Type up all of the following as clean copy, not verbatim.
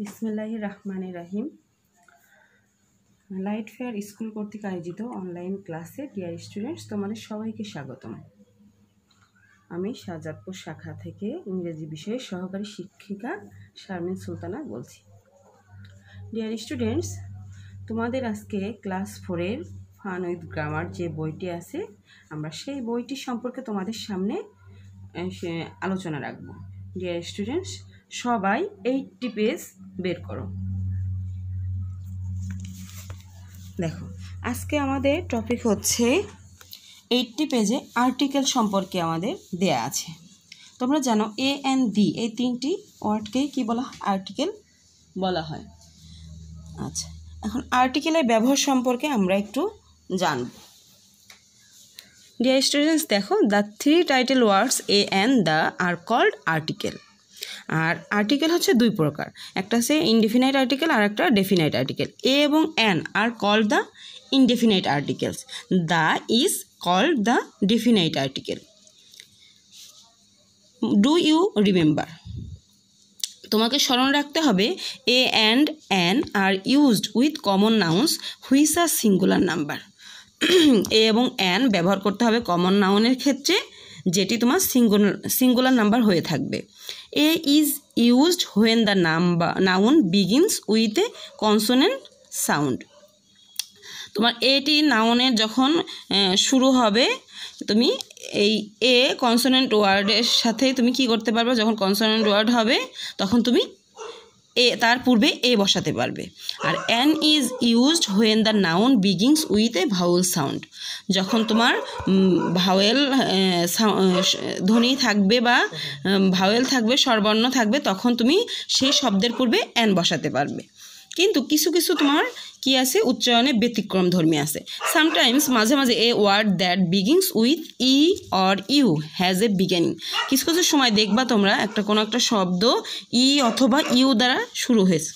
বিসমিল্লাহির রহমানির রহিম। Light fair school কর্তৃক আয়োজিত অনলাইন ক্লাসে ডিয়ার স্টুডেন্টস, তোমাদের সবাইকে স্বাগতম। আমি শাহজাদপুর শাখা থেকে ইংরেজি বিষয়ের সহকারী শিক্ষিকা শারমিন সুলতানা বলছি। ডিয়ার স্টুডেন্টস, তোমাদের আজকে ক্লাস 4-এর ফান উইথ গ্রামার যে বইটি আছে, আমরা সেই বইটি সম্পর্কে তোমাদের সামনে আলোচনা রাখব। ডিয়ার স্টুডেন্টস, সবাই 80 পেজ বের করো। দেখো, আজকে আমাদের টপিক হচ্ছে 80 পেজে আর্টিকেল সম্পর্কে আমাদের দেয়া আছে। তোমরা জানো এ অ্যান্ড দি এই তিনটি ওয়ার্ডকেই কি বলা হয়? আর্টিকেল বলা হয়। আচ্ছা, এখন আর্টিকেলের ব্যবহার সম্পর্কে আমরা একটু জানব। ডিয়ার স্টুডেন্টস, দেখো, the 3 title words a and the are called article. আর আর্টিকেল হচ্ছে দুই প্রকার, একটা হচ্ছে ইনডেফিনাইট আর্টিকেল আর একটা ডেফিনাইট আর্টিকেল। এ এবং an are called the indefinite articles, the is called the definite article. Do you remember? তোমাকে স্মরণ রাখতে হবে a and an are used with common nouns which are singular number. A এবং an ব্যবহার করতে হবে common নাউনের ক্ষেত্রে, যেটি তোমার সিঙ্গুলার নাম্বার হয়ে থাকবে। A is used when the noun begins with a consonant sound. তোমার এটি নাউনের যখন শুরু হবে, তুমি এই এ কনসোনেন্ট ওয়ার্ডের সাথে তুমি কি করতে পারবে? যখন কনসোনেন্ট ওয়ার্ড হবে তখন তুমি এ তার পূর্বে এ বসাতে পারবে। আর an is used when the noun begins with a vowel sound. যখন তোমার ভাওয়েল ধ্বনি থাকবে বা ভাওয়েল থাকবে, স্বরবর্ণ থাকবে, তখন তুমি সেই শব্দের পূর্বে অ্যান বসাতে পারবে। কিন্তু কিছু কিছু তোমার কি আছে, উচ্চারণে ব্যতিক্রম ধর্মী আছে। সামটাইমস মাঝে মাঝে a word that begins with E or U has a beginning. কিছু কিছু সময় দেখবা তোমরা কোনো একটা শব্দ ই অথবা ইউ দ্বারা শুরু হয়েছে।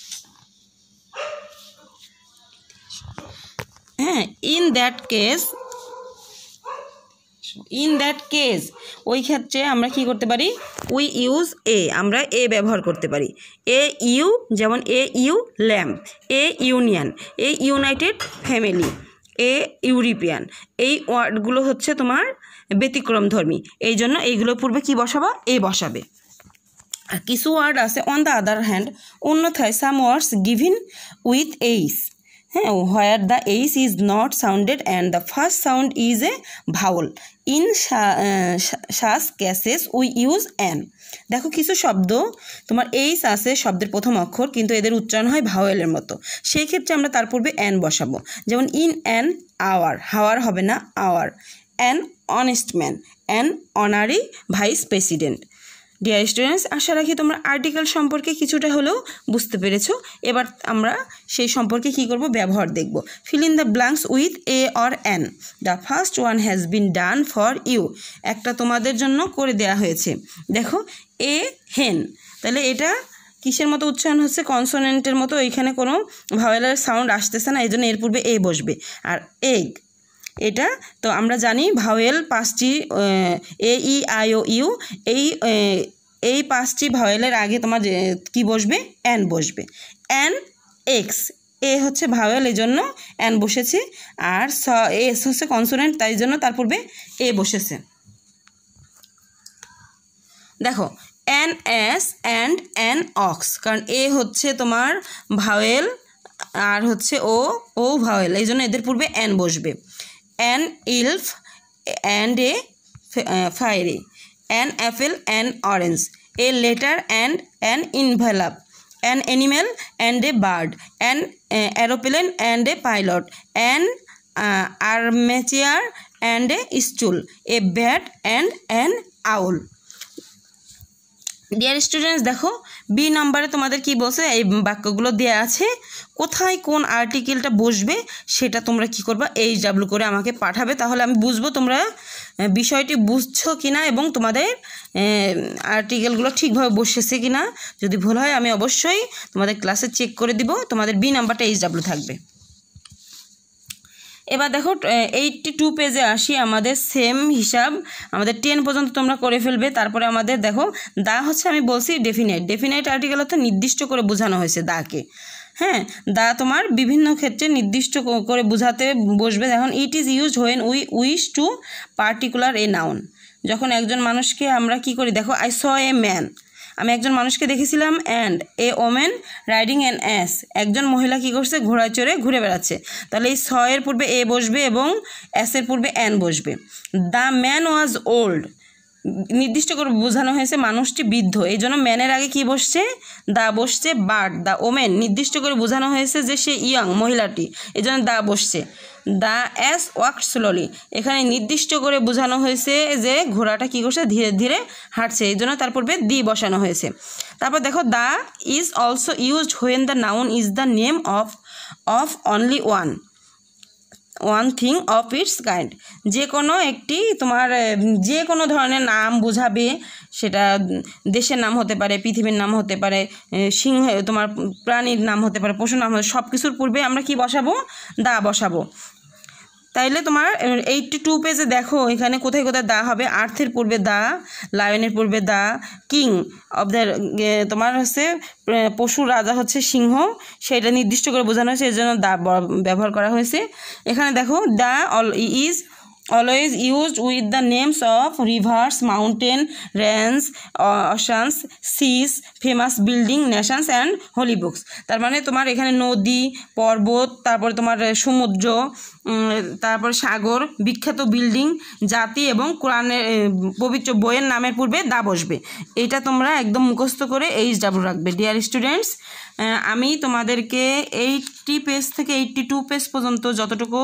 হ্যাঁ, ইন দ্যাট কেস ওই ক্ষেত্রে আমরা কি করতে পারি? উই ইউজ এ, আমরা এ ব্যবহার করতে পারি। এ ইউ, যেমন এ you lamp, A union, A United family, a European. এই ওয়ার্ডগুলো হচ্ছে তোমার ব্যতিক্রম ধর্মী, এই জন্য এইগুলোর পূর্বে কি বসাবা? এ বসাবে। আর কিছু ওয়ার্ড আছে অন দ্য আদার হ্যান্ড, অন্যথায় সাম ওয়ার্ডস গিভিন উইথ এইস, হ্যাঁ, where the H is not sounded and the first sound is a vowel. In such cases we use an. দেখো, কিছু শব্দ তোমার এইস আছে শব্দের প্রথম অক্ষর, কিন্তু এদের উচ্চারণ হয় ভাওয়েলের মতো, সেই ক্ষেত্রে আমরা তার পূর্বে অ্যান বসাবো। যেমন ইন অ্যান আওয়ার, হাওয়ার হবে না, hour. An honest man, an honorary vice president. Dear students, আশা রাখি তোমরা আর্টিকেল সম্পর্কে কিছুটা হলেও বুঝতে পেরেছো। এবার আমরা সেই সম্পর্কে কি করব? ব্যবহার দেখব। Fill in the blanks with a or an. The first one has been done for you. একটা তোমাদের জন্য করে দেয়া হয়েছে। দেখো, এ হেন, তাহলে এটা কিসের মতো উচ্চারণ হচ্ছে? কনসোনেন্টের মতো। এইখানে কোনো ভাওয়েলের সাউন্ড আসতেছে না, এই জন্য এর পূর্বে এ বসবে। আর এগ, এটা তো আমরা জানি ভাওয়েল 5টি, এ ই আই ও ইউ, এই 5টি ভাওয়েলের আগে তোমার কি বসবে? অ্যান বসবে। অ্যান এক্স, এ হচ্ছে ভাওয়েল, এই জন্য অ্যান বসেছে। আর এস হচ্ছে কনসোনেন্ট, তাই জন্য তার পূর্বে এ বসেছে। দেখো, an ass and an ox, কারণ এ হচ্ছে তোমার ভাওয়েল আর হচ্ছে ও ভাওয়েল, এই জন্য এদের পূর্বে অ্যান বসবে। An elf and a fiery, an apple and orange, a letter and an envelope, an animal and a bird, an aeroplane and a pilot, an armchair and a stool, a bat and an owl. Dear students, দেখো, B নাম্বারে তোমাদের কি বলছে? এই বাক্যগুলো দেওয়া আছে, কোথায় কোন আর্টিকেলটা বসবে সেটা তোমরা কি করবা? HW করে আমাকে পাঠাবে, তাহলে আমি বুঝবো তোমরা বিষয়টি বুঝছো কিনা এবং তোমাদের আর্টিকেলগুলো ঠিকভাবে বসেছে কিনা। যদি ভুল হয় আমি অবশ্যই তোমাদের ক্লাসে চেক করে দিব। তোমাদের বি নাম্বারটা HW থাকবে। এবার দেখো 82 পেজে আসি, আমাদের সেম হিসাব আমাদের 10 পর্যন্ত তোমরা করে ফেলবে। তারপরে আমাদের দেখো দা হচ্ছে আমি বলছি ডেফিনাইট আর্টিকেল অর্থাৎ নির্দিষ্ট করে বোঝানো হয়েছে দাকে। হ্যাঁ, দা তোমার বিভিন্ন ক্ষেত্রে নির্দিষ্ট করে বোঝাতে বসবে। এখন it is use when we wish to particular a noun, যখন একজন মানুষকে আমরা কি করি, দেখো আই স এ ম্যান, আমি একজন মানুষকে দেখেছিলাম, and a women riding an ass, একজন মহিলা কী করছে, ঘোড়ায় চড়ে ঘুরে বেড়াচ্ছে। তাহলে এই স এর পূর্বে এ বসবে এবং অ্যাসের পূর্বে অ্যান বসবে। দ্য ম্যান ওয়াজ ওল্ড, নির্দিষ্ট করে বোঝানো হয়েছে মানুষটি বৃদ্ধ, এই জন্য ম্যানের আগে কি বসছে, দা বসছে। বাট দ্য ওমেন, নির্দিষ্ট করে বোঝানো হয়েছে যে সে ইয়ং, মহিলাটি, এই জন্য দা বসছে। দ্য অ্যাস ওয়াক স্লোলি, এখানে নির্দিষ্ট করে বোঝানো হয়েছে যে ঘোড়াটা কী করছে, ধীরে ধীরে হাঁটছে, এই জন্য তার পূর্বে দি বসানো হয়েছে। তারপর দেখো the is also used when the noun is the name of only one thing of its kind, যে কোনো একটি তোমার যে কোনো ধরনের নাম বোঝাবে, সেটা দেশের নাম হতে পারে, পৃথিবীর নাম হতে পারে, সিংহ তোমার প্রাণীর নাম হতে পারে, পশুর নাম হতে, সব কিছুর পূর্বে আমরা কি বসাবো, দা বসাবো। তাইলে তোমার 82 পেজে দেখো এখানে কোথায় কোথায় দা হবে। আর্থের পূর্বে দা, লায়নের পূর্বে দা, কিং অব দ্য তোমার হচ্ছে পশুর রাজা হচ্ছে সিংহ, সেটা নির্দিষ্ট করে বোঝানো হয়েছে, এর জন্য দা ব্যবহার করা হয়েছে। এখানে দেখো the is always used with the names of rivers, mountain, range, oceans, seas, famous building, nations and holy books। তার মানে তোমার এখানে নদী, পর্বত, তারপর তোমার সমুদ্র, তারপর সাগর, বিখ্যাত বিল্ডিং, জাতি এবং কোরআনের পবিত্র বইয়ের নামের পূর্বে দা বসবে। এইটা তোমরা একদম মুখস্থ করে HW রাখবে। ডিয়ার স্টুডেন্টস, আমি তোমাদেরকে 80 পেজ থেকে 82 পেজ পর্যন্ত যতটুকু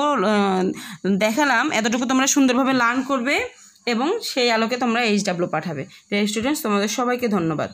দেখালাম, এতটুকু তোমরা সুন্দরভাবে লার্ন করবে এবং সেই আলোকে তোমরা HW পাঠাবে। ডিয়ার স্টুডেন্টস, তোমাদের সবাইকে ধন্যবাদ।